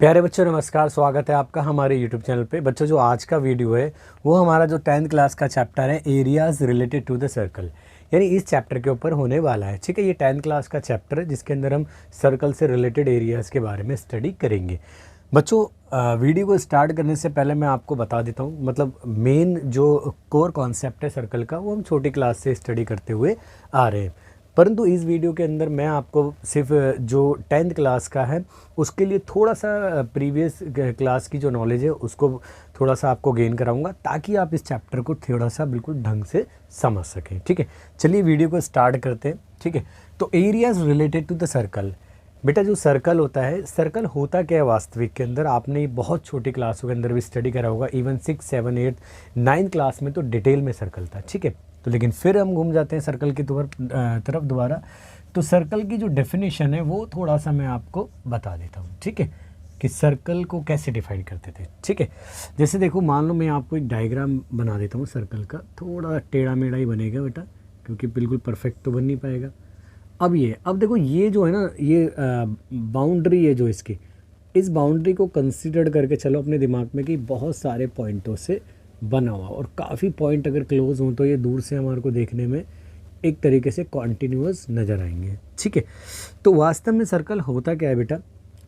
प्यारे बच्चों नमस्कार, स्वागत है आपका हमारे यूट्यूब चैनल पे। बच्चों जो आज का वीडियो है वो हमारा जो 10th क्लास का चैप्टर है areas related to the circle, यानी इस चैप्टर के ऊपर होने वाला है। ठीक है, ये 10th क्लास का चैप्टर है जिसके अंदर हम सर्कल से रिलेटेड एरियाज़ के बारे में स्टडी करेंगे। बच्चों वीडियो को स्टार्ट करने से पहले मैं आपको बता देता हूँ, मतलब मेन जो कोर कॉन्सेप्ट है सर्कल का वो हम छोटी क्लास से स्टडी करते हुए आ रहे हैं, परंतु इस वीडियो के अंदर मैं आपको सिर्फ जो 10th क्लास का है उसके लिए थोड़ा सा प्रीवियस क्लास की जो नॉलेज है उसको थोड़ा सा आपको गेन कराऊंगा, ताकि आप इस चैप्टर को थोड़ा सा बिल्कुल ढंग से समझ सकें। ठीक है, चलिए वीडियो को स्टार्ट करते हैं। ठीक है, तो areas related to the circle. बेटा जो सर्कल होता है, सर्कल होता क्या है वास्तविक के अंदर, आपने बहुत छोटी क्लासों के अंदर भी स्टडी करा होगा, इवन 6, 7, 8, 9 क्लास में तो डिटेल में सर्कल था। ठीक है, तो लेकिन फिर हम घूम जाते हैं सर्कल की तरफ दोबारा। तो सर्कल की जो डेफिनेशन है वो थोड़ा सा मैं आपको बता देता हूँ। ठीक है, कि सर्कल को कैसे डिफाइन करते थे। ठीक है, जैसे देखो मान लो मैं आपको एक डायग्राम बना देता हूँ सर्कल का, थोड़ा टेढ़ा मेढ़ा ही बनेगा बेटा, क्योंकि बिल्कुल परफेक्ट तो बन नहीं पाएगा। अब देखो ये जो है ना, ये बाउंड्री है जो इसकी, इस बाउंड्री को कंसिडर करके चलो अपने दिमाग में कि बहुत सारे पॉइंटों से बना हुआ, और काफ़ी पॉइंट अगर क्लोज हों तो ये दूर से हमारे को देखने में एक तरीके से कॉन्टिन्यूअस नज़र आएंगे। ठीक है, तो वास्तव में सर्कल होता क्या है बेटा,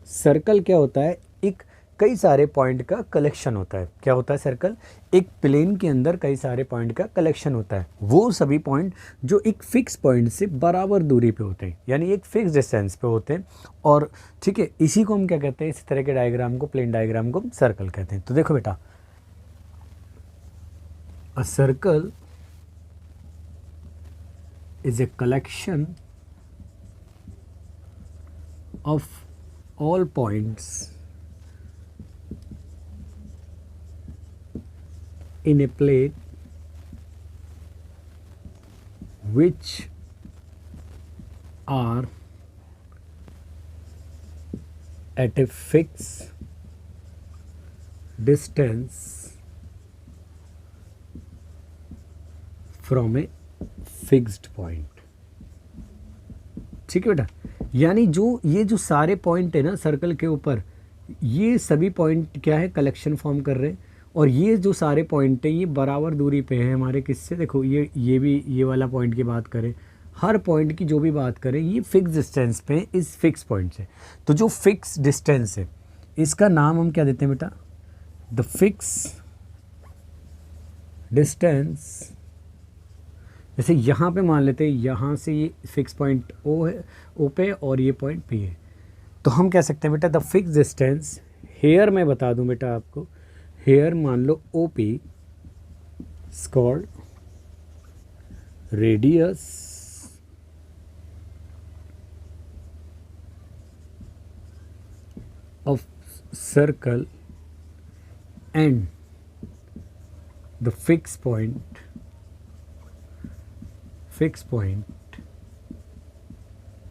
सर्कल क्या होता है, एक कई सारे पॉइंट का कलेक्शन होता है। क्या होता है सर्कल, एक प्लेन के अंदर कई सारे पॉइंट का कलेक्शन होता है। वो सभी पॉइंट जो एक फिक्स पॉइंट से बराबर दूरी पे होते हैं, यानी एक फिक्स डिस्टेंस पे होते हैं। और ठीक है, इसी को हम क्या कहते हैं, इसी तरह के डायग्राम को, प्लेन डायग्राम को हम सर्कल कहते हैं। तो देखो बेटा, a circle is a collection of all points in a plane which are at a fixed distance from a fixed point. ठीक है बेटा, यानी ये जो सारे पॉइंट है ना सर्कल के ऊपर, ये सभी पॉइंट क्या है, कलेक्शन फॉर्म कर रहे हैं। और ये जो सारे पॉइंट हैं ये बराबर दूरी पे है हमारे किससे, देखो ये भी, ये वाला पॉइंट की बात करें, हर पॉइंट की जो भी बात करें ये फिक्स डिस्टेंस पे है इस फिक्स पॉइंट से। तो जो फिक्स डिस्टेंस है इसका नाम हम क्या देते हैं बेटा, द फिक्स डिस्टेंस। जैसे यहाँ पे मान लेते हैं, यहाँ से ये फिक्स पॉइंट ओ है, ओ पे, और ये पॉइंट पी है, तो हम कह सकते हैं बेटा द फिक्स डिस्टेंस, हेयर मैं बता दूं बेटा आपको, हेयर मान लो O P called radius of circle and the fix point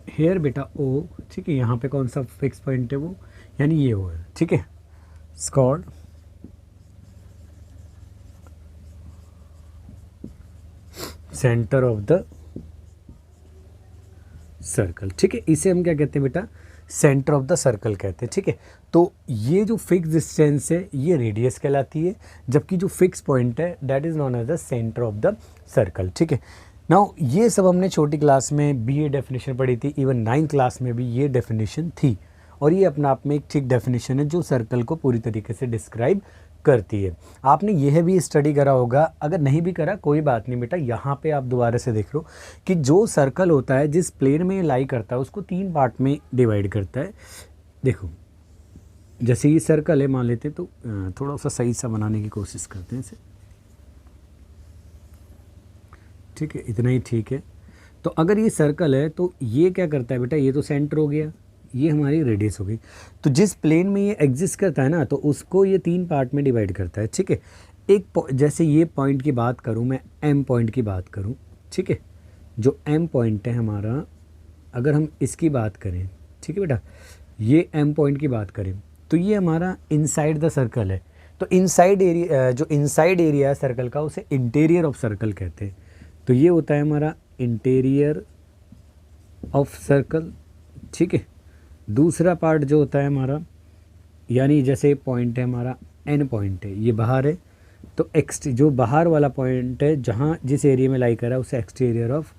here बेटा ओ। ठीक है, यहाँ पे कौन सा फिक्स पॉइंट है वो, यानी ये ओ है। ठीक है, scold centre of the circle. ठीक है, इसे हम क्या कहते हैं बेटा, सेंटर ऑफ द सर्कल कहते हैं। ठीक है, तो ये जो फिक्स डिस्टेंस है ये रेडियस कहलाती है, जबकि जो फिक्स पॉइंट है that is known as the centre of the circle. ठीक है, नाउ ये सब हमने छोटी क्लास में भी ये डेफिनेशन पढ़ी थी, इवन 9th क्लास में भी ये डेफिनेशन थी, और ये अपना आप में एक ठीक डेफिनेशन है जो सर्कल को पूरी तरीके से डिस्क्राइब करती है। आपने यह भी स्टडी करा होगा, अगर नहीं भी करा कोई बात नहीं बेटा, यहाँ पे आप दोबारा से देख लो कि जो सर्कल होता है जिस प्लेन में लाई करता है उसको 3 पार्ट में डिवाइड करता है। देखो जैसे ये सर्कल है मान लेते हैं, तो थोड़ा सा सही सा बनाने की कोशिश करते हैं इसे। ठीक है, इतना ही ठीक है। तो अगर ये सर्कल है तो ये क्या करता है बेटा, ये तो सेंटर हो गया, ये हमारी रेडियस हो गई। तो जिस प्लेन में ये एग्जिस्ट करता है ना, तो उसको ये 3 पार्ट में डिवाइड करता है। ठीक है, जैसे ये पॉइंट की बात करूँ मैं, एम पॉइंट की बात करूँ, ठीक है, जो एम पॉइंट है हमारा, अगर हम इसकी बात करें, ठीक है बेटा, ये एम पॉइंट की बात करें तो ये हमारा इनसाइड द सर्कल है। तो इनसाइड एरिया, जो इनसाइड एरिया है सर्कल का उसे इंटीरियर ऑफ सर्कल कहते हैं। तो ये होता है हमारा इंटीरियर ऑफ सर्कल। ठीक है, दूसरा पार्ट जो होता है हमारा, यानी जैसे पॉइंट है हमारा एन पॉइंट है, ये बाहर है, तो जो बाहर वाला पॉइंट है जहाँ जिस एरिया में लाई कर रहा है उसे एक्सटीरियर ऑफ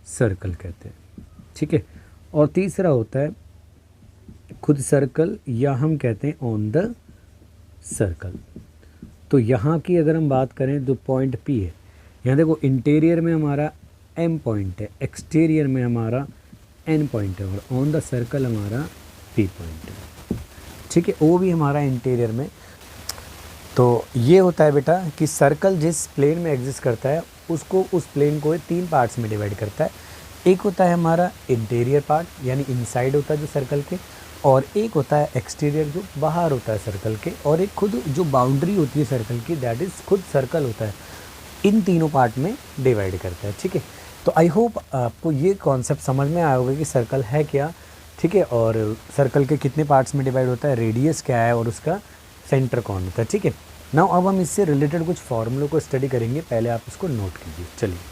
सर्कल कहते हैं, ठीक है। और तीसरा होता है खुद सर्कल, या हम कहते हैं ऑन द सर्कल। तो यहाँ की अगर हम बात करें तो पॉइंट पी है, यहाँ देखो इंटीरियर में हमारा एम पॉइंट है, एक्सटीरियर में हमारा एन पॉइंट है, और ऑन द सर्कल हमारा पी पॉइंट है, ठीक है। वो भी हमारा इंटीरियर में। तो ये होता है बेटा कि सर्कल जिस प्लेन में एग्जिस्ट करता है उसको, उस प्लेन को 3 पार्ट्स में डिवाइड करता है। एक होता है हमारा इंटीरियर पार्ट, यानी इनसाइड होता है जो सर्कल के, और एक होता है एक्सटीरियर जो बाहर होता है सर्कल के, और एक खुद जो बाउंड्री होती है सर्कल की, दैट इज़ खुद सर्कल होता है। इन तीनों पार्ट में डिवाइड करता है, ठीक है। तो आई होप आपको ये कॉन्सेप्ट समझ में आया होगा कि सर्कल है क्या, ठीक है, और सर्कल के कितने पार्ट्स में डिवाइड होता है, रेडियस क्या है, और उसका सेंटर कौन होता है, ठीक है। नाउ अब हम इससे रिलेटेड कुछ फॉर्मूलों को स्टडी करेंगे, पहले आप इसको नोट कीजिए। चलिए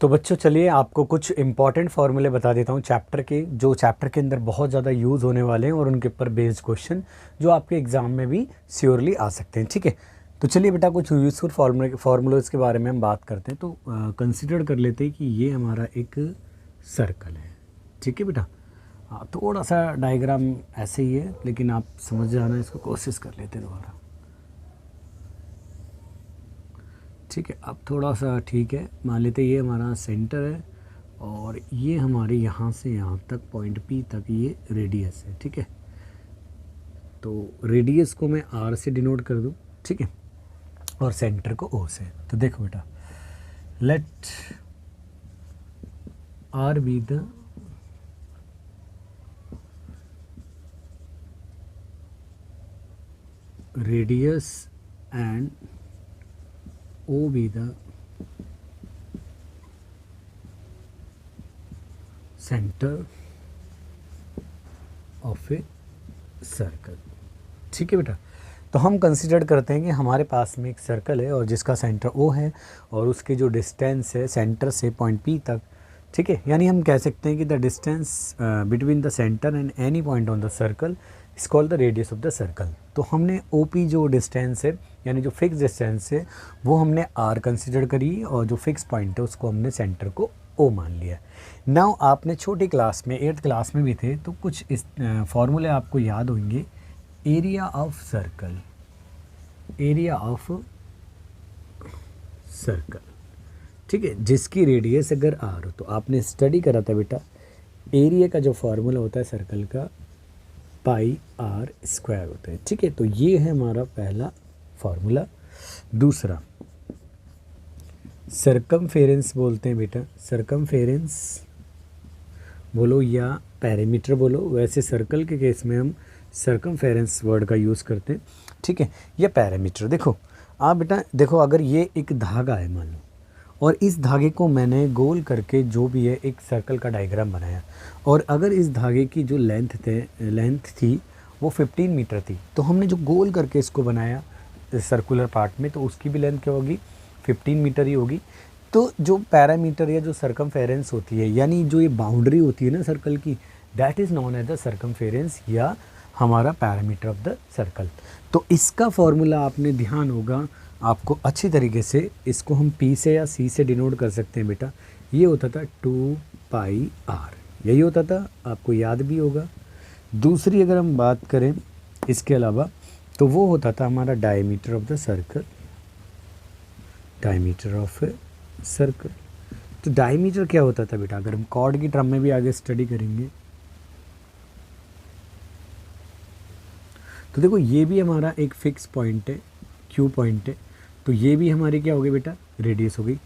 तो बच्चों चलिए आपको कुछ इंपॉर्टेंट फार्मूले बता देता हूँ चैप्टर के, जो चैप्टर के अंदर बहुत ज़्यादा यूज़ होने वाले हैं और उनके ऊपर बेस्ड क्वेश्चन जो आपके एग्ज़ाम में भी श्योरली आ सकते हैं, ठीक है। तो चलिए बेटा कुछ यूज़फुल फार्मूलोज़ के बारे में हम बात करते हैं। तो कंसिडर कर लेते हैं कि ये हमारा एक सर्कल है, ठीक है बेटा। थोड़ा सा डायग्राम ऐसे ही है लेकिन आप समझ जाना, इसको कोशिश कर लेते हैं दोबारा, ठीक है। अब थोड़ा सा ठीक है, मान लेते ये हमारा सेंटर है और ये हमारे यहाँ से यहाँ तक पॉइंट पी तक ये रेडियस है, ठीक है। तो रेडियस को मैं आर से डिनोट कर दूँ, ठीक है, और सेंटर को ओ से। तो देखो बेटा, let R be the radius and O be the center of a circle, ठीक है बेटा। तो हम कंसिडर करते हैं कि हमारे पास में एक सर्कल है और जिसका सेंटर O है और उसके जो डिस्टेंस है सेंटर से पॉइंट P तक, ठीक है, यानी हम कह सकते हैं कि the distance between the centre and any point on the circle is called the radius of the circle. तो हमने OP जो डिस्टेंस है यानी जो फिक्स डिस्टेंस है वो हमने R कंसिडर करी, और जो फिक्स पॉइंट है उसको हमने सेंटर को O मान लिया। नाउ आपने छोटी क्लास में 8th क्लास में भी थे तो कुछ इस फॉर्मूले आपको याद होंगे। Area of circle, area of circle, ठीक है, जिसकी रेडियस अगर R हो। तो आपने स्टडी करा था बेटा, एरिया का जो फार्मूला होता है सर्कल का पाई आर स्क्वायर होता है, ठीक है। तो ये है हमारा पहला फार्मूला। दूसरा सरकमफेरेंस बोलते हैं बेटा, सरकमफेरेंस बोलो या पैरामीटर बोलो, वैसे सर्कल के केस में हम सरकमफेरेंस वर्ड का यूज़ करते हैं, ठीक है, या पैरामीटर। देखो आप बेटा देखो, अगर ये एक धागा है मान लो, और इस धागे को मैंने गोल करके जो भी है एक सर्कल का डायग्राम बनाया, और अगर इस धागे की जो लेंथ थी वो 15 मीटर थी, तो हमने जो गोल करके इसको बनाया सर्कुलर पार्ट में, तो उसकी भी लेंथ क्या होगी, 15 मीटर ही होगी। तो जो पैरामीटर या जो सरकमफेरेंस होती है, यानी जो ये बाउंड्री होती है ना सर्कल की, that is known as the circumference या हमारा पैरामीटर ऑफ द सर्कल। तो इसका फॉर्मूला आपने ध्यान होगा आपको अच्छी तरीके से, इसको हम P से या C से डिनोट कर सकते हैं बेटा। ये होता था 2 पाई R, यही होता था, आपको याद भी होगा। दूसरी अगर हम बात करें इसके अलावा, तो वो होता था हमारा diameter of the circle, diameter of a circle. तो डायमीटर क्या होता था बेटा, अगर हम कॉर्ड की टर्म में भी आगे स्टडी करेंगे तो देखो ये भी हमारा एक फिक्स पॉइंट है, Q पॉइंट है, तो ये भी हमारी क्या हो गई बेटा, रेडियस हो गई।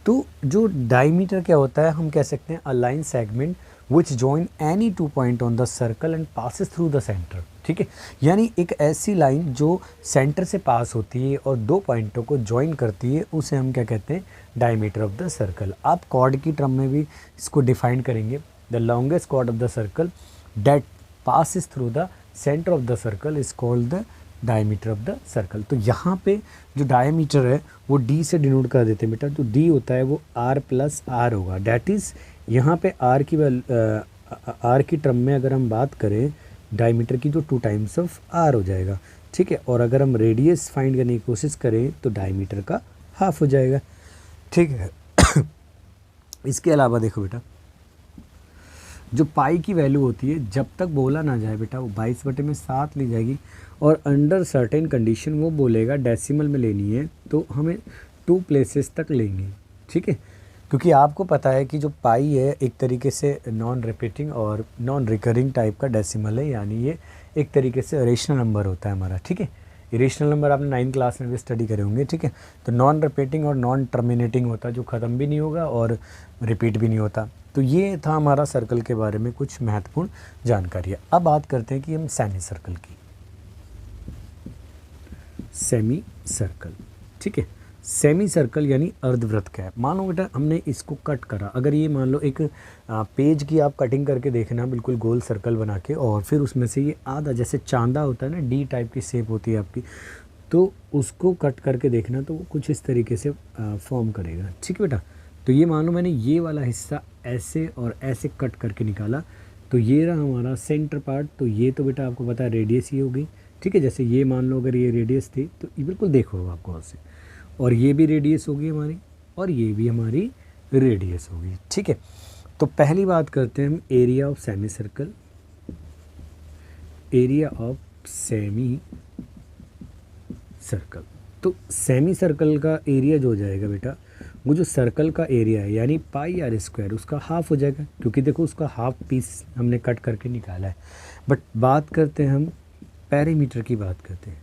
तो जो डायमीटर क्या होता है, हम कह सकते हैं a line segment which join any 2 point on the circle and passes through the centre, ठीक है, यानी एक ऐसी लाइन जो सेंटर से पास होती है और 2 पॉइंटों को जॉइन करती है, उसे हम क्या कहते हैं, डायमीटर ऑफ द सर्कल। आप कॉर्ड की टर्म में भी इसको डिफाइन करेंगे, the longest chord of the circle that passes through the centre of the circle is called the diameter of the circle. तो यहाँ पे जो डायमीटर है वो D से डिनोट कर देते हैं बेटा, तो D होता है वो R प्लस R होगा, डैट इज़ यहाँ पे R की टर्म में अगर हम बात करें डायमीटर की जो 2 टाइम्स ऑफ आर हो जाएगा, ठीक है। और अगर हम रेडियस फाइंड करने की कोशिश करें तो डायमीटर का हाफ हो जाएगा, ठीक है। इसके अलावा देखो बेटा, जो पाई की वैल्यू होती है जब तक बोला ना जाए बेटा वो 22/7 ली जाएगी, और अंडर सर्टेन कंडीशन वो बोलेगा डेसिमल में लेनी है तो हमें 2 प्लेसेस तक लेंगे, ठीक है। क्योंकि आपको पता है कि जो पाई है एक तरीके से नॉन रिपीटिंग और नॉन रिकरिंग टाइप का डेसिमल है, यानी ये एक तरीके से रेशनल नंबर होता है हमारा, ठीक है। इरेशनल नंबर आपने 9th क्लास में भी स्टडी करे होंगे, ठीक है। तो नॉन रिपीटिंग और नॉन टर्मिनेटिंग होता है, जो ख़त्म भी नहीं होगा और रिपीट भी नहीं होता। तो ये था हमारा सर्कल के बारे में कुछ महत्वपूर्ण जानकारी है। अब बात करते हैं कि हम सेमी सर्कल की, सेमी सर्कल, ठीक है। सेमी सर्कल यानी अर्धवृत्त का है। मान लो बेटा हमने इसको कट करा, अगर ये मान लो एक पेज की आप कटिंग करके देखना बिल्कुल गोल सर्कल बना के, और फिर उसमें से ये आधा जैसे चांदा होता है ना, डी टाइप की शेप होती है आपकी, तो उसको कट करके देखना तो वो कुछ इस तरीके से फॉर्म करेगा, ठीक है बेटा। तो ये मान लो मैंने ये वाला हिस्सा ऐसे और ऐसे कट करके निकाला, तो ये रहा हमारा सेंटर पार्ट। तो ये तो बेटा आपको पता है रेडियस ही होगी, ठीक है। जैसे ये मान लो अगर ये रेडियस थी तो ये बिल्कुल देखो आपको ऐसे, और ये भी रेडियस होगी हमारी, और ये भी हमारी रेडियस होगी, ठीक है। तो पहली बात करते हैं हम area of semi circle, area of semi circle. तो सेमी सर्कल का एरिया जो हो जाएगा बेटा, वो जो सर्कल का एरिया है यानी पाई आर स्क्वायर, उसका हाफ हो जाएगा, क्योंकि देखो उसका हाफ पीस हमने कट करके निकाला है। बट बात करते हैं हम पेरीमीटर की, बात करते हैं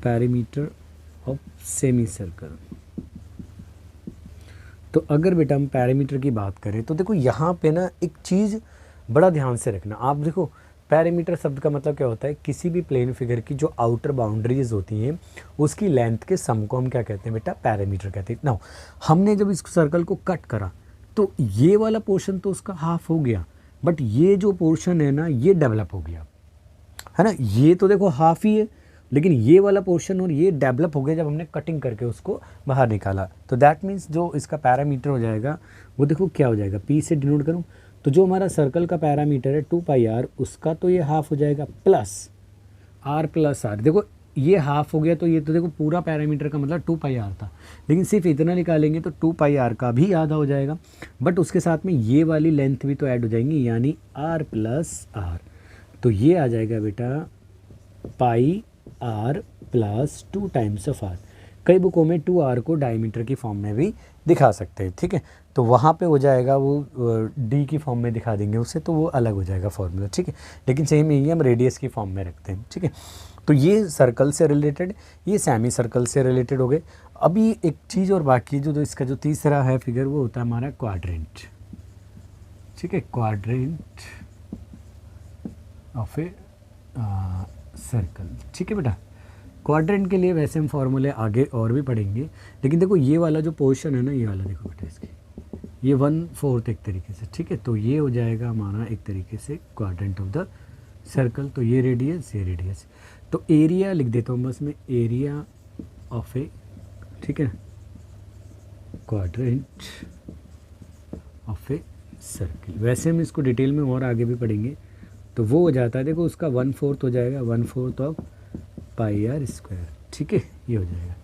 पेरीमीटर ऑफ सेमी सर्कल। तो अगर बेटा हम पेरीमीटर की बात करें तो देखो यहाँ पे ना एक चीज़ बड़ा ध्यान से रखना। आप देखो पेरीमीटर शब्द का मतलब क्या होता है, किसी भी प्लेन फिगर की जो आउटर बाउंड्रीज होती हैं उसकी लेंथ के सम को हम क्या कहते हैं बेटा, पेरीमीटर कहते हैं। ना हमने जब इस सर्कल को कट करा तो ये वाला पोर्शन तो उसका हाफ हो गया, बट ये जो पोर्शन है ना ये डेवलप हो गया, है ना। ये तो देखो हाफ ही है, लेकिन ये वाला पोर्शन और ये डेवलप हो गया जब हमने कटिंग करके उसको बाहर निकाला। तो दैट मीन्स जो इसका पैरामीटर हो जाएगा वो देखो क्या हो जाएगा, पी से डिनोट करूँ तो जो हमारा सर्कल का पैरामीटर है 2πr, उसका तो ये हाफ हो जाएगा प्लस r। देखो ये हाफ हो गया तो ये तो देखो पूरा पैरामीटर का मतलब 2πr था, लेकिन सिर्फ इतना निकालेंगे तो 2πr का भी आधा हो जाएगा, बट उसके साथ में ये वाली लेंथ भी तो ऐड हो जाएंगी, यानी r + r। तो ये आ जाएगा बेटा πr + 2 टाइम्स ऑफ r। कई बुकों में 2r को डायमीटर की फॉर्म में भी दिखा सकते हैं, ठीक है। तो वहाँ पे हो जाएगा वो d की फॉर्म में दिखा देंगे उसे, तो वो अलग हो जाएगा फॉर्मूला, ठीक है। लेकिन सेम यही हम रेडियस की फॉर्म में रखते हैं, ठीक है। तो ये सर्कल से रिलेटेड, ये सेमी सर्कल से रिलेटेड हो गए। अभी एक चीज़ और बाकी है, जो इसका जो तीसरा है फिगर वो होता है हमारा क्वाड्रेंट, ठीक है। क्वाड्रेंट ऑफ ए सर्कल, ठीक है बेटा। क्वाड्रेंट के लिए वैसे हम फॉर्मूले आगे और भी पढ़ेंगे, लेकिन देखो ये वाला जो पोर्शन है ना, ये वाला देखो बेटा, इसकी ये 1/4 एक तरीके से, ठीक है। तो ये हो जाएगा हमारा एक तरीके से क्वाड्रेंट ऑफ द सर्कल। तो ये रेडियस, ये रेडियस। तो एरिया लिख देता हूँ बस मैं, एरिया ऑफ ए, ठीक है, क्वाड्रेंट ऑफ ए सर्कल। वैसे हम इसको डिटेल में और आगे भी पढ़ेंगे। तो वो हो जाता है देखो उसका 1/4 हो जाएगा, 1/4 ऑफ πr², ठीक है। ये हो जाएगा,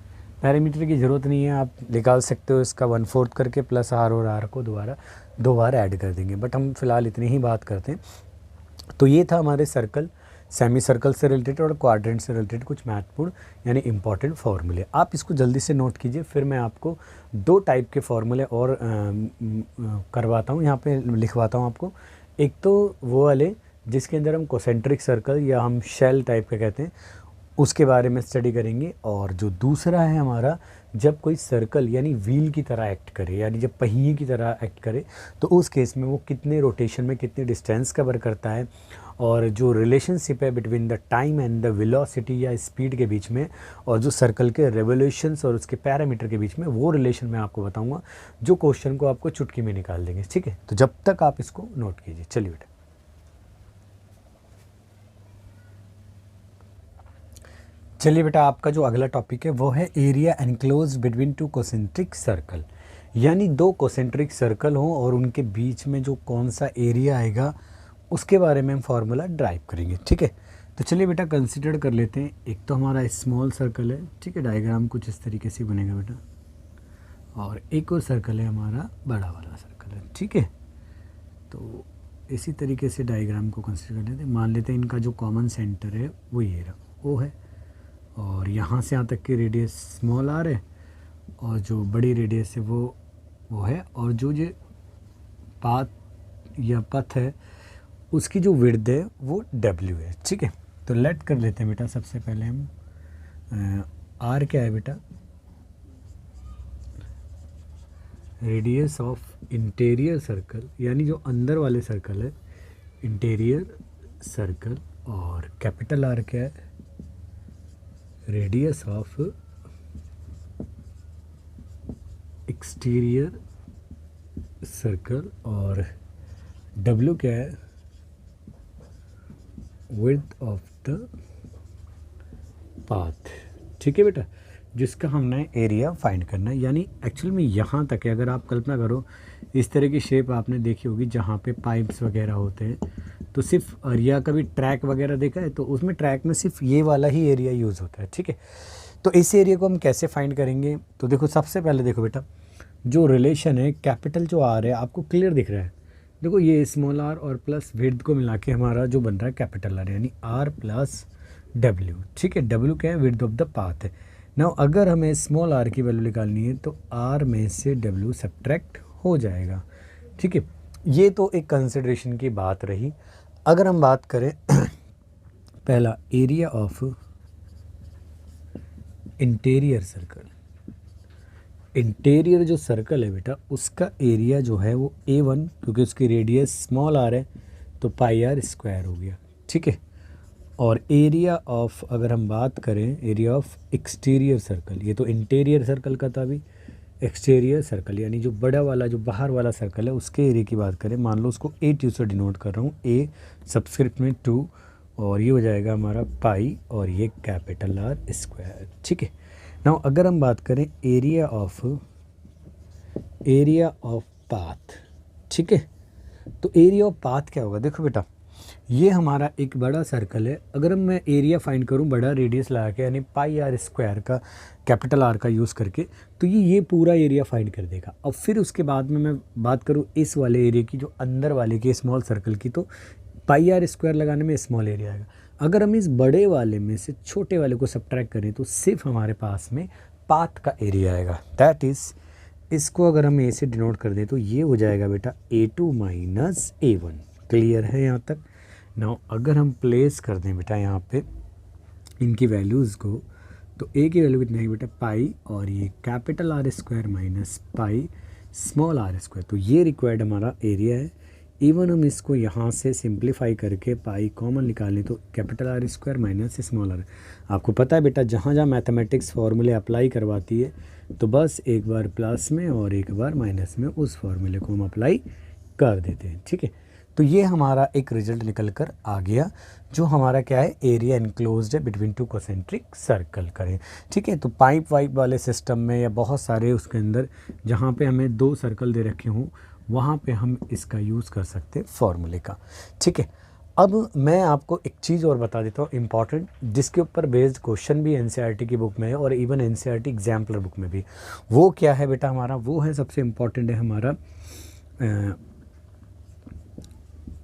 पैरामीटर की ज़रूरत नहीं है, आप निकाल सकते हो इसका 1/4 करके प्लस r और r को दोबारा 2 बार ऐड कर देंगे, बट हम फिलहाल इतनी ही बात करते हैं। तो ये था हमारे सर्कल, सेमी सर्कल से रिलेटेड और क्वाड्रेंट से रिलेटेड कुछ महत्वपूर्ण यानी इंपॉर्टेंट फार्मूले। आप इसको जल्दी से नोट कीजिए, फिर मैं आपको 2 टाइप के फार्मूले और करवाता हूँ, यहाँ पे लिखवाता हूँ आपको। एक तो वो वाले जिसके अंदर हम कोसेंट्रिक सर्कल या हम शेल टाइप के कहते हैं, उसके बारे में स्टडी करेंगे। और जो दूसरा है हमारा, जब कोई सर्कल यानी व्हील की तरह एक्ट करे, यानी जब पहिए की तरह एक्ट करे, तो उस केस में वो कितने रोटेशन में कितने डिस्टेंस कवर करता है, और जो रिलेशनशिप है between the time and the velocity या स्पीड के बीच में, और जो सर्कल के रेवोल्यूशंस और उसके पैरामीटर के बीच में, वो रिलेशन मैं आपको बताऊंगा, जो क्वेश्चन को आपको चुटकी में निकाल देंगे, ठीक है। तो जब तक आप इसको नोट कीजिए। चलिए बेटा, चलिए बेटा, आपका जो अगला टॉपिक है वो है area enclose between 2 concentric circle. यानी 2 कोसेंट्रिक सर्कल हों और उनके बीच में जो कौन सा एरिया आएगा उसके बारे में हम फार्मूला ड्राइव करेंगे। ठीक है, तो चलिए बेटा कंसिडर कर लेते हैं। एक तो हमारा स्मॉल सर्कल है, ठीक है, डायग्राम कुछ इस तरीके से बनेगा बेटा, और एक और सर्कल है हमारा बड़ा वाला सर्कल है। ठीक है, तो इसी तरीके से डायग्राम को कंसिडर कर लेते हैं। मान लेते हैं इनका जो कॉमन सेंटर है वो ये रहा, वो है, और यहाँ से यहाँ तक की रेडियस स्मॉल आर है, और जो बड़ी रेडियस है वो है, और जो ये पाथ या पथ है उसकी जो विड्थ है वो W है। ठीक है, तो लेट कर लेते हैं बेटा। सबसे पहले हम आर क्या है बेटा, रेडियस ऑफ इंटीरियर सर्कल, यानी जो अंदर वाले सर्कल है इंटीरियर सर्कल, और कैपिटल आर क्या है, रेडियस ऑफ एक्सटीरियर सर्कल, और W क्या है, विड्थ ऑफ द पाथ। ठीक है बेटा, जिसका हमने एरिया फाइंड करना है, यानी एक्चुअल में यहाँ तक है। अगर आप कल्पना करो इस तरह की शेप आपने देखी होगी जहाँ पे पाइप्स वगैरह होते हैं, तो सिर्फ एरिया का भी ट्रैक वगैरह देखा है, तो उसमें ट्रैक में सिर्फ ये वाला ही एरिया यूज़ होता है। ठीक है, तो इस एरिया को हम कैसे फाइंड करेंगे, तो देखो सबसे पहले देखो बेटा, जो रिलेशन है कैपिटल जो आर है आपको क्लियर दिख रहा है। देखो ये स्मॉल आर और प्लस विड्थ को मिला के हमारा जो बन रहा है कैपिटल आर, यानी आर प्लस W। ठीक है, W क्या है, विड्थ ऑफ द पाथ है। नाउ अगर हमें स्मॉल आर की वैल्यू निकालनी है तो आर में से W सब्ट्रैक्ट हो जाएगा। ठीक है, ये तो एक कंसिडरेशन की बात रही। अगर हम बात करें पहला area of interior circle, interior जो सर्कल है बेटा उसका एरिया जो है वो A1, क्योंकि उसकी रेडियस स्मॉल आर है तो पाई आर स्क्वायर हो गया। ठीक है, और एरिया ऑफ, अगर हम बात करें एरिया ऑफ एक्सटीरियर सर्कल, ये तो इंटीरियर सर्कल का था, अभी एक्सटीरियर सर्कल यानी जो बड़ा वाला जो बाहर वाला सर्कल है उसके एरिया की बात करें, मान लो उसको A2 से डिनोट कर रहा हूँ, A सब्सक्रिप्ट में 2, और ये हो जाएगा हमारा पाई, और ये कैपिटल आर स्क्वायर। ठीक है, नाउ अगर हम बात करें एरिया ऑफ पाथ, ठीक है, तो एरिया ऑफ पाथ क्या होगा, देखो बेटा ये हमारा एक बड़ा सर्कल है। अगर मैं एरिया फाइंड करूं बड़ा रेडियस लगा के, यानी पाई आर स्क्वायर का कैपिटल आर का यूज़ करके, तो ये पूरा एरिया फाइंड कर देगा। अब फिर उसके बाद में मैं बात करूं इस वाले एरिया की, जो अंदर वाले की स्मॉल सर्कल की, तो पाई आर स्क्वायर लगाने में स्मॉल एरिया आएगा। अगर हम इस बड़े वाले में से छोटे वाले को सब्ट्रैक्ट करें तो सिर्फ हमारे पास में पाथ का एरिया आएगा। दैट इज़, इसको अगर हम ए से डिनोट कर दें तो ये हो जाएगा बेटा A2 माइनस A1। क्लियर है यहाँ तक? नाउ अगर हम प्लेस कर दें बेटा यहाँ पे इनकी वैल्यूज़ को, तो ए की वैल्यू कितनी है बेटा, पाई, और ये capital R square minus pi small R square, तो ये रिक्वायर्ड हमारा एरिया है। इवन हम इसको यहाँ से सिंप्लीफाई करके पाई कॉमन निकालें तो capital R square minus small R. आपको पता है बेटा जहाँ जहाँ मैथमेटिक्स फार्मूले अप्लाई करवाती है तो बस एक बार प्लस में और एक बार माइनस में उस फार्मूले को हम अप्लाई कर देते हैं। ठीक है, तो ये हमारा एक रिजल्ट निकल कर आ गया, जो हमारा क्या है, एरिया एनक्लोज्ड है बिटवीन टू कॉन्सेंट्रिक सर्कल करें। ठीक है, तो पाइप वाइप वाले सिस्टम में या बहुत सारे उसके अंदर जहाँ पे हमें 2 सर्कल दे रखे हों वहाँ पे हम इसका यूज़ कर सकते हैं फार्मूले का। ठीक है, अब मैं आपको एक चीज़ और बता देता हूँ इम्पॉर्टेंट, जिसके ऊपर बेस्ड क्वेश्चन भी एनसीईआरटी की बुक में है और इवन एनसीईआरटी एग्जाम्पलर बुक में भी। वो क्या है बेटा हमारा, वो है सबसे इम्पॉर्टेंट है हमारा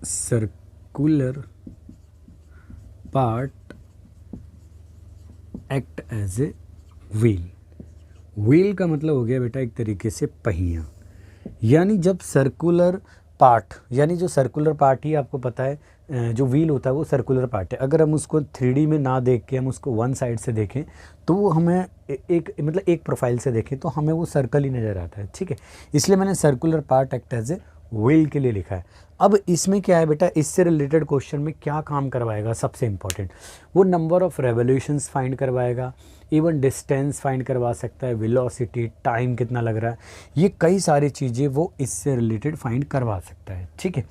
circular part act as a wheel. Wheel का मतलब हो गया बेटा एक तरीके से पहिया, यानी जब सर्कुलर पार्ट, यानी जो सर्कुलर पार्ट ही आपको पता है जो व्हील होता है वो सर्कुलर पार्ट है। अगर हम उसको 3D में ना देख के हम उसको वन साइड से देखें तो वो हमें एक प्रोफाइल से देखें तो हमें वो सर्कल ही नज़र आता है। ठीक है, इसलिए मैंने circular part act as a wheel के लिए लिखा है। अब इसमें क्या है बेटा, इससे रिलेटेड क्वेश्चन में क्या काम करवाएगा, सबसे इम्पॉर्टेंट वो नंबर ऑफ रेवोल्यूशंस फाइंड करवाएगा, इवन डिस्टेंस फाइंड करवा सकता है, वेलोसिटी, टाइम कितना लग रहा है, ये कई सारी चीज़ें वो इससे रिलेटेड फाइंड करवा सकता है। ठीक है,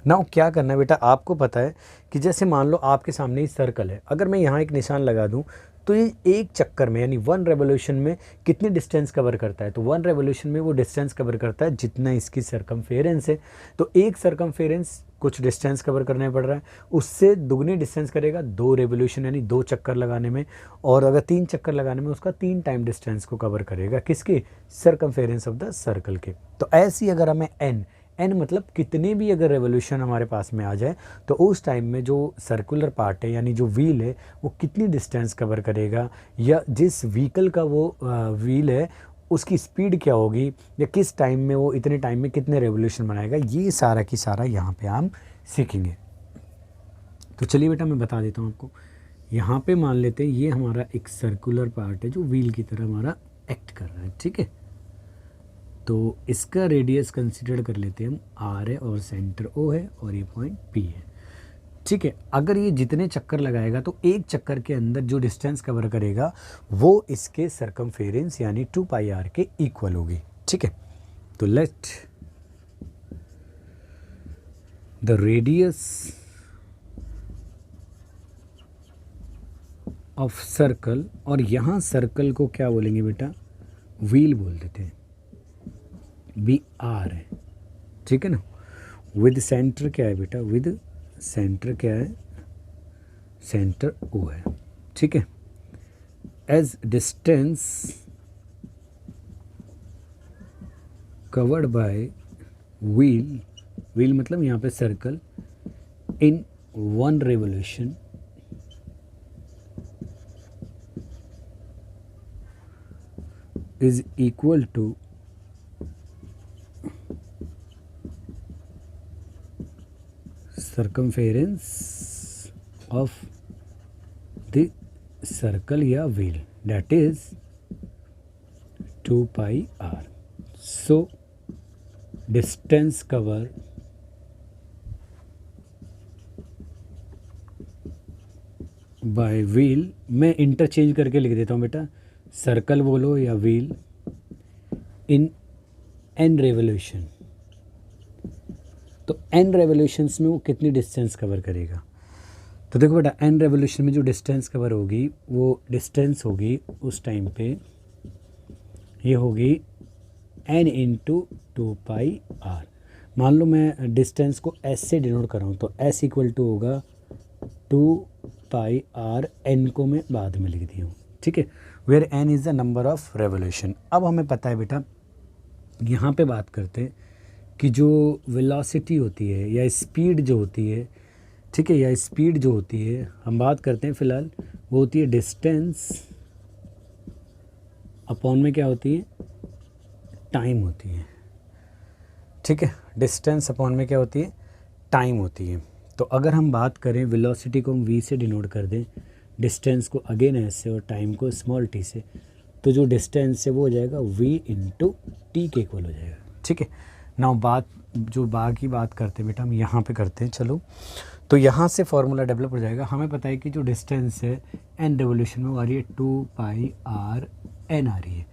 नाउ क्या करना है बेटा, आपको पता है कि जैसे मान लो आपके सामने ही सर्कल है, अगर मैं यहाँ एक निशान लगा दूँ तो ये एक चक्कर में यानी 1 रेवोल्यूशन में कितनी डिस्टेंस कवर करता है, तो 1 रेवोल्यूशन में वो डिस्टेंस कवर करता है जितना इसकी सरकमफेरेंस है। तो एक सरकमफेरेंस कुछ डिस्टेंस कवर करने पड़ रहा है, उससे दुगनी डिस्टेंस करेगा 2 रेवोल्यूशन यानी 2 चक्कर लगाने में, और अगर 3 चक्कर लगाने में उसका 3 टाइम डिस्टेंस को कवर करेगा, किसकी, सरकमफेरेंस ऑफ द सर्कल के। तो ऐसी अगर हमें एन मतलब कितने भी अगर रेवोल्यूशन हमारे पास में आ जाए तो उस टाइम में जो सर्कुलर पार्ट है यानी जो व्हील है वो कितनी डिस्टेंस कवर करेगा, या जिस व्हीकल का वो व्हील है उसकी स्पीड क्या होगी, या किस टाइम में वो इतने टाइम में कितने रेवोल्यूशन बनाएगा, ये सारा की सारा यहाँ पे हम सीखेंगे। तो चलिए बेटा मैं बता देता हूँ आपको। यहाँ पे मान लेते हैं ये हमारा एक सर्कुलर पार्ट है जो व्हील की तरह हमारा एक्ट कर रहा है, ठीक है। तो इसका रेडियस कंसिडर कर लेते हैं हम, आर है और सेंटर ओ है और ये पॉइंट पी है, ठीक है। अगर ये जितने चक्कर लगाएगा तो एक चक्कर के अंदर जो डिस्टेंस कवर करेगा वो इसके सरकमफेरेंस यानी 2 पाई आर के इक्वल होगी, ठीक है। तो let the radius of circle, और यहाँ सर्कल को क्या बोलेंगे बेटा, व्हील बोल देते हैं, बी आर है, ठीक है ना। विद सेंटर क्या है बेटा, विद सेंटर क्या है, सेंटर ओ है, ठीक है। As distance covered by wheel, wheel मतलब यहाँ पे circle, in 1 revolution is equal to circumference of the circle या wheel, that is 2 pi r. So distance cover by wheel, मैं इंटरचेंज करके लिख देता हूँ बेटा, सर्कल बोलो या व्हील, इन n रेवोल्यूशन। तो n रेवोल्यूशंस में वो कितनी डिस्टेंस कवर करेगा, तो देखो बेटा n रेवोल्यूशन में जो डिस्टेंस कवर होगी वो डिस्टेंस होगी उस टाइम पे, ये होगी n इंटू 2 पाई r। मान लो मैं डिस्टेंस को s से डिनोट कर रहा हूँ तो s इक्वल टू होगा 2 पाई r, n को मैं बाद में लिख दिया हूँ, ठीक है, where n is the number of revolution. अब हमें पता है बेटा, यहाँ पे बात करते हैं कि जो वेलोसिटी होती है या स्पीड जो होती है, ठीक है, या स्पीड जो होती है हम बात करते हैं फ़िलहाल, वो होती है डिस्टेंस अपॉन में क्या होती है, टाइम होती है, ठीक है। डिस्टेंस अपॉन में क्या होती है, टाइम होती है। तो अगर हम बात करें वेलोसिटी को हम v से डिनोट कर दें, डिस्टेंस को अगेन s से और टाइम को स्मॉल t से, तो जो डिस्टेंस है वो हो जाएगा v इंटू टी के इक्वल हो जाएगा, ठीक है। नाउ बात जो बाकी बात करते हैं बेटा हम यहाँ पे करते हैं, चलो। तो यहाँ से फॉर्मूला डेवलप हो जाएगा। हमें पता है कि जो डिस्टेंस है n रेवोल्यूशन में वो आ रही है 2 पाई आर n आ रही है।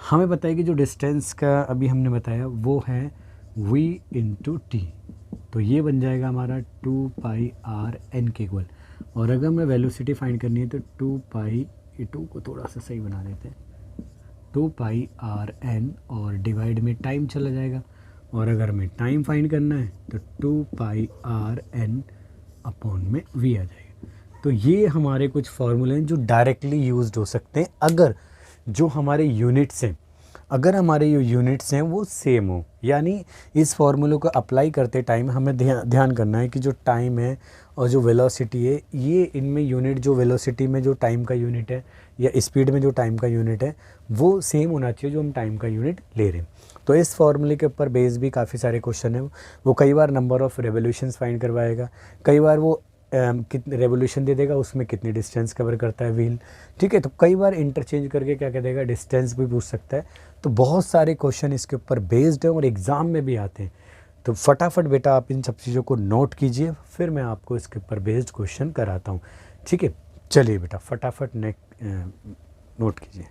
हमें पता है कि जो डिस्टेंस का अभी हमने बताया वो है v इंटू टी, तो ये बन जाएगा हमारा 2 पाई आर n के इक्वल। और अगर हमें वेलोसिटी फाइंड करनी है तो 2 पाई, ये 2 को थोड़ा सा सही बना देते हैं, 2 पाई आर n और डिवाइड में टाइम चला जाएगा, और अगर हमें टाइम फाइंड करना है तो 2 पाई आर n अपॉन में v आ जाएगा। तो ये हमारे कुछ फार्मूले हैं जो डायरेक्टली यूज्ड हो सकते हैं अगर जो हमारे यूनिट्स हैं, अगर हमारे जो यूनिट्स हैं वो सेम हो। यानी इस फार्मूले को अप्लाई करते टाइम हमें ध्यान करना है कि जो टाइम है और जो वेलोसिटी है, ये इनमें यूनिट, जो वेलोसिटी में जो टाइम का यूनिट है या स्पीड में जो टाइम का यूनिट है वो सेम होना चाहिए जो हम टाइम का यूनिट ले रहे हैं। तो इस फार्मूले के ऊपर बेस भी काफ़ी सारे क्वेश्चन हैं। वो कई बार नंबर ऑफ़ रेवोल्यूशंस फाइंड करवाएगा, कई बार वो कितने रेवोल्यूशन दे देगा उसमें कितनी डिस्टेंस कवर करता है व्हील, ठीक है। तो कई बार इंटरचेंज करके क्या कह देगा, डिस्टेंस भी पूछ सकता है। तो बहुत सारे क्वेश्चन इसके ऊपर बेस्ड हैं और एग्ज़ाम में भी आते हैं। तो फटाफट बेटा आप इन सब चीज़ों को नोट कीजिए, फिर मैं आपको इसके ऊपर बेस्ड क्वेश्चन कराता हूँ, ठीक है। चलिए बेटा फटाफट नोट कीजिए।